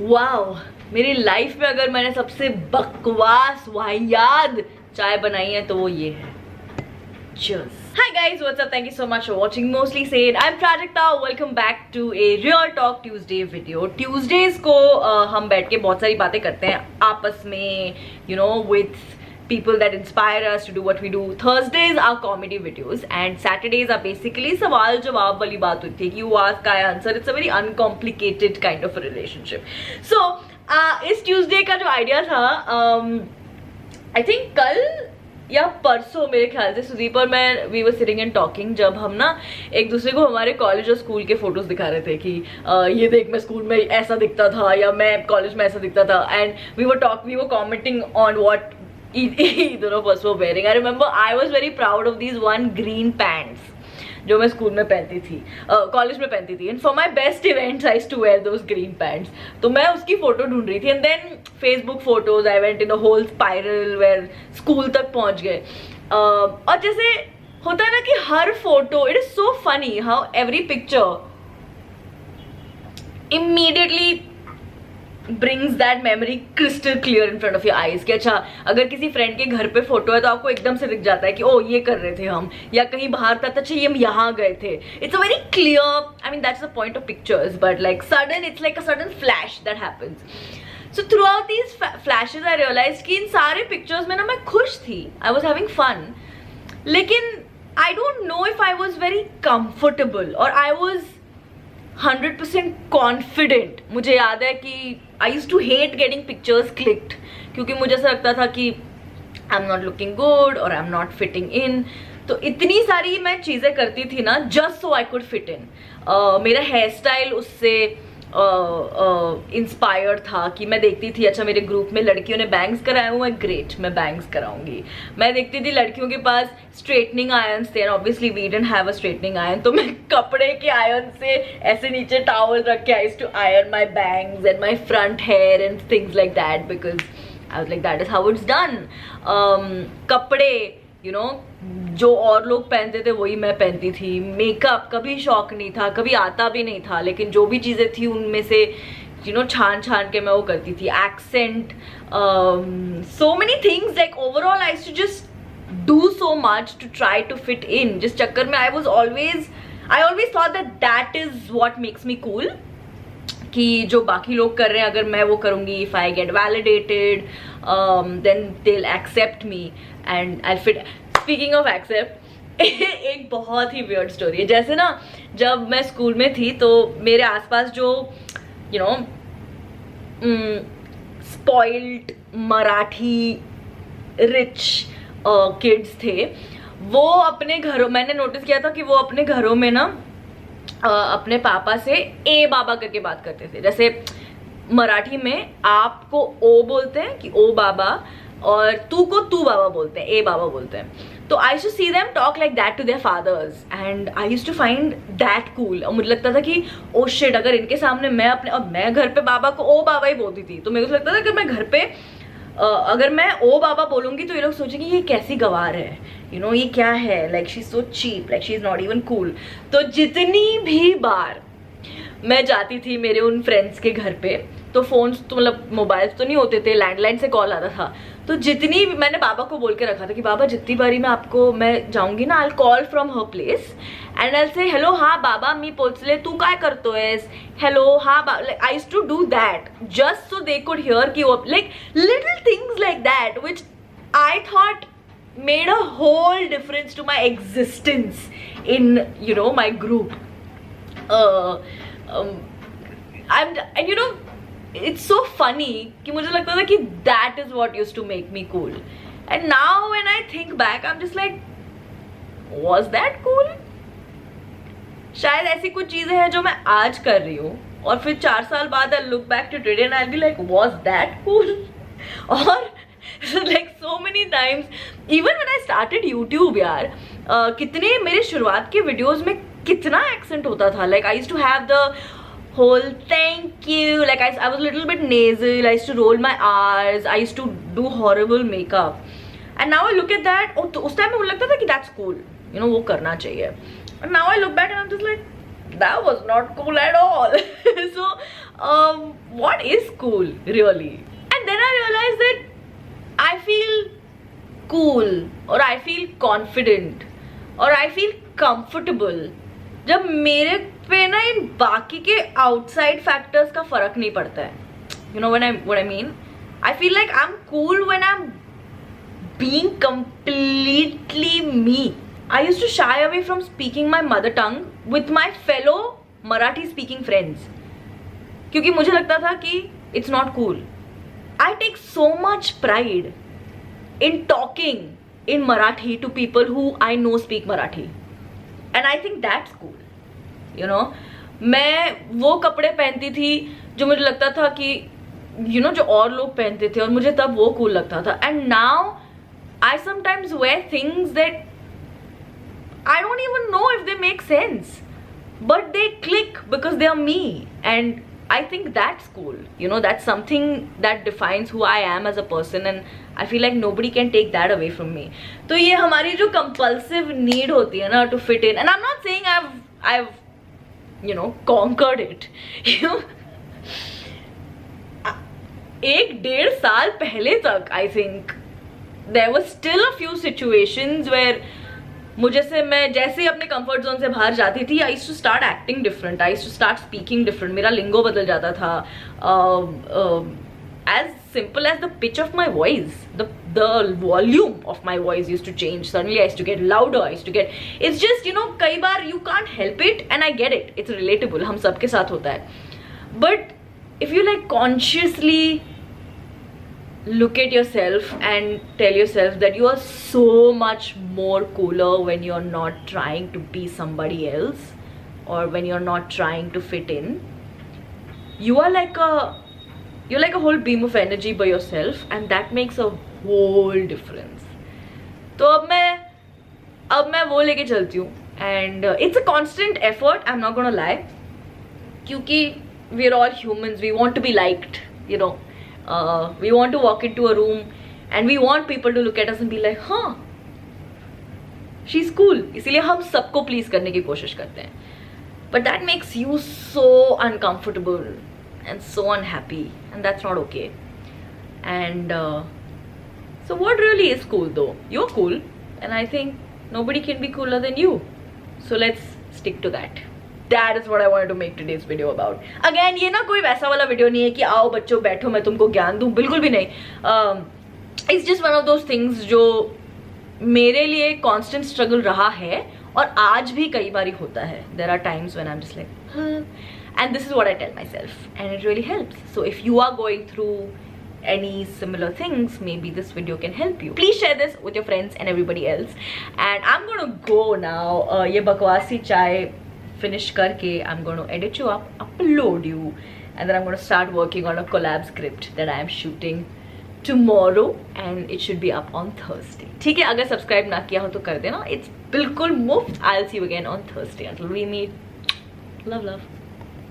Wow, मेरी life में अगर मैंने सबसे बकवास वाहियात चाय बनाई है तो वो ये है। Cheers. Hi guys, what's up? Thank you so much for watching Mostly Sane. I'm Prajakta. Welcome back to a Real Talk Tuesday video. Tuesdays को हम बैठ के बहुत सारी बातें करते हैं आपस में, you know, with people that inspire us to do what we do. Thursdays are comedy videos and Saturdays are basically सवाल जवाब वाली बात होती है कि you ask, I answer. It's a very uncomplicated kind of a relationship. So इस Tuesday का जो idea था, I think कल या परसों मेरे ख्याल से सुदीप और मैं we were sitting and talking, जब हम ना एक दूसरे को हमारे कॉलेज और स्कूल के फोटोज दिखा रहे थे कि ये देख मैं स्कूल में ऐसा दिखता था या मैं कॉलेज में ऐसा दिखता था, and we were commenting on what either of us were wearing. I remember I was very proud of these one green pants जो मैं स्कूल में पहनती थी, कॉलेज में पहनती थी, and for my best events I to wear those green pants. तो मैं उसकी फोटो ढूंढ रही थी and then Facebook photos I went in a whole spiral where school तक पहुंच गए. और जैसे होता है ना कि हर photo, it is so funny how every picture immediately brings that memory crystal clear in front of your eyes. कि अच्छा अगर किसी फ्रेंड के घर पे फोटो है तो आपको एकदम से दिख जाता है कि ओ ये कर रहे थे हम, या कहीं बाहर था तो अच्छा ये हम यहाँ गए थे. It's a very clear, I mean that's the point of pictures, but like sudden it's like a sudden flash that happens. So throughout these flashes I realise कि इन सारे पिक्चर्स में ना मैं खुश थी, आई वॉज हैविंग फन, लेकिन I don't know if I was very comfortable और आई वॉज 100% कॉन्फिडेंट. मुझे याद है कि I use to hate getting pictures clicked क्योंकि मुझे ऐसा लगता था कि I am not looking good और I am not fitting in. तो इतनी सारी मैं चीज़ें करती थी ना just so I could fit in. मेरा हेयर स्टाइल उससे इंस्पायर्ड था कि मैं देखती थी अच्छा मेरे ग्रुप में लड़कियों ने बैंग्स कराए हुए हैं, ग्रेट मैं बैंग्स कराऊंगी. मैं देखती थी लड़कियों के पास स्ट्रेटनिंग आयरन्स थे, obviously we didn't have a straightening iron, तो मैं कपड़े के आयरन से ऐसे नीचे टॉवल रख के I used to iron my bangs and my front hair and things like that because I was like that is how it's done. कपड़े यू नो जो और लोग पहनते थे वही मैं पहनती थी. मेकअप कभी शौक नहीं था, कभी आता भी नहीं था, लेकिन जो भी चीज़ें थी उनमें से यू नो छान छान के मैं वो करती थी. Accent, so many things, like overall I used to just do so much to try to fit in. जिस चक्कर में I always thought that is what makes me cool, कि जो बाकी लोग कर रहे हैं अगर मैं वो करूँगी, if I get validated then they will accept me and I fit. Speaking of accept, एक बहुत ही वियर्ड स्टोरी है. जैसे ना जब मैं स्कूल में थी तो मेरे आसपास जो you know spoiled Marathi rich kids थे, वो अपने घरों, मैंने नोटिस किया था कि वो अपने घरों में ना अपने पापा से ए बाबा करके बात करते थे. जैसे मराठी में आपको ओ बोलते हैं कि ओ बाबा, और तू को तू बाबा बोलते हैं, ए बाबा बोलते हैं. तो I used to see them talk like that to their fathers and I used to find that cool. और मुझे लगता था कि ओ शिट, अगर इनके सामने मैं अपने, और मैं घर पे बाबा को ओ बाबा ही बोलती थी, तो मेरे को लगता था कि मैं घर पे अगर मैं ओ बाबा बोलूंगी तो ये लोग सोचेंगे ये कैसी गवार है, यू नो ये क्या है, like she is so cheap, like she is not even cool. तो जितनी भी बार मैं जाती थी मेरे उन फ्रेंड्स के घर पे, तो फोन्स तो मतलब मोबाइल्स तो नहीं होते थे, लैंडलाइन से कॉल आता था. तो जितनी मैंने बाबा को बोल के रखा था कि बाबा जितनी बारी मैं जाऊंगी ना, I call from her place and I से हेलो हाँ बाबा मी पोचले, तू काय करतोयस, हेलो हाँ I used to do that just so they could hear कि like little things like that which I thought made a whole difference to my existence in you know my group. And you know it's so funny कि मुझे लगता था कि that is what used to make me cool, and now when I think back I'm just like was that cool? शायद ऐसी कुछ चीजें हैं जो मैं आज कर रही हूँ और फिर 4 साल बाद I'll look back to today and I'll be like was that cool? और like so many times even when I started YouTube यार, कितने मेरे शुरुआत के वीडियोस में कितना एक्सेंट होता था. like I used to have the whole thank you, like I was a little bit nasal, I used to roll my R's, I used to do horrible makeup, and now I look at that, तो उस time में मुझे लगता था कि that's cool, you know वो करना चाहिए. And now I look back and I'm just like that was not cool at all. So what is cool really? And then I realized that I feel cool or I feel confident or I feel comfortable जब मेरे पे ना इन बाकी के outside factors का फर्क नहीं पड़ता है. You know what I mean? I feel like I'm cool when I'm being completely me. I used to shy away from speaking my mother tongue with my fellow Marathi speaking friends क्योंकि मुझे लगता था कि it's not cool. I take so much pride in talking in Marathi to people who I know speak Marathi, and I think that's cool. You know, मैं वो कपड़े पहनती थी जो मुझे लगता था कि जो और लोग पहनते थे और मुझे तब वो cool लगता था. And now I sometimes wear things that I don't even know if they make sense, but they click because they are me, and I think that's cool. That's something that defines who I am as a person, and I feel like nobody can take that away from me. तो ये हमारी जो compulsive need होती है ना to fit in, and I'm not saying I've conquered it. एक डेढ़ साल पहले तक I think there was still a few situations where मैं जैसे ही अपने कंफर्ट जोन से बाहर जाती थी, I used to start acting different, I used to start speaking different, मेरा लिंगो बदल जाता था. As simple as the pitch of my voice, the volume of my voice used to change. Suddenly I used to get louder, I used to get, it's just कई बार you can't help it, and I get it, it's relatable, हम सबके साथ होता है. But if you like consciously look at yourself and tell yourself that you are so much more cooler when you're not trying to be somebody else or when you're not trying to fit in. You're like a whole beam of energy by yourself, and that makes a whole difference. तो अब मैं वो लेके चलती हूँ, and it's a constant effort, I'm not gonna lie, क्योंकि we're all humans, we want to be liked, we want to walk into a room and we want people to look at us and be like, huh, she's cool. इसीलिए हम सबको please करने की कोशिश करते हैं. But that makes you so uncomfortable and so unhappy, and that's not okay. And so what really is cool though? You're cool, and I think nobody can be cooler than you. So let's stick to that. That is what I wanted to make today's video about. Again, ये ना कोई वैसा वाला video नहीं है कि आओ बच्चों बैठो मैं तुमको ज्ञान दूं, बिल्कुल भी नहीं. It's just one of those things जो मेरे लिए constant struggle रहा है और आज भी कई बारी होता है. There are times when I'm just like, and this is what I tell myself, and it really helps. So if you are going through any similar things, maybe this video can help you. Please share this with your friends and everybody else. And I'm gonna go now. ये बकवासी चाय finish करके I'm going to edit you up, upload you, and then I'm going to start working on a collab script that I am shooting tomorrow, and it should be up on Thursday. ठीक है, अगर subscribe ना किया हो तो कर देना, it's बिल्कुल मुफ्त. I'll see you again on Thursday. Until we meet, love.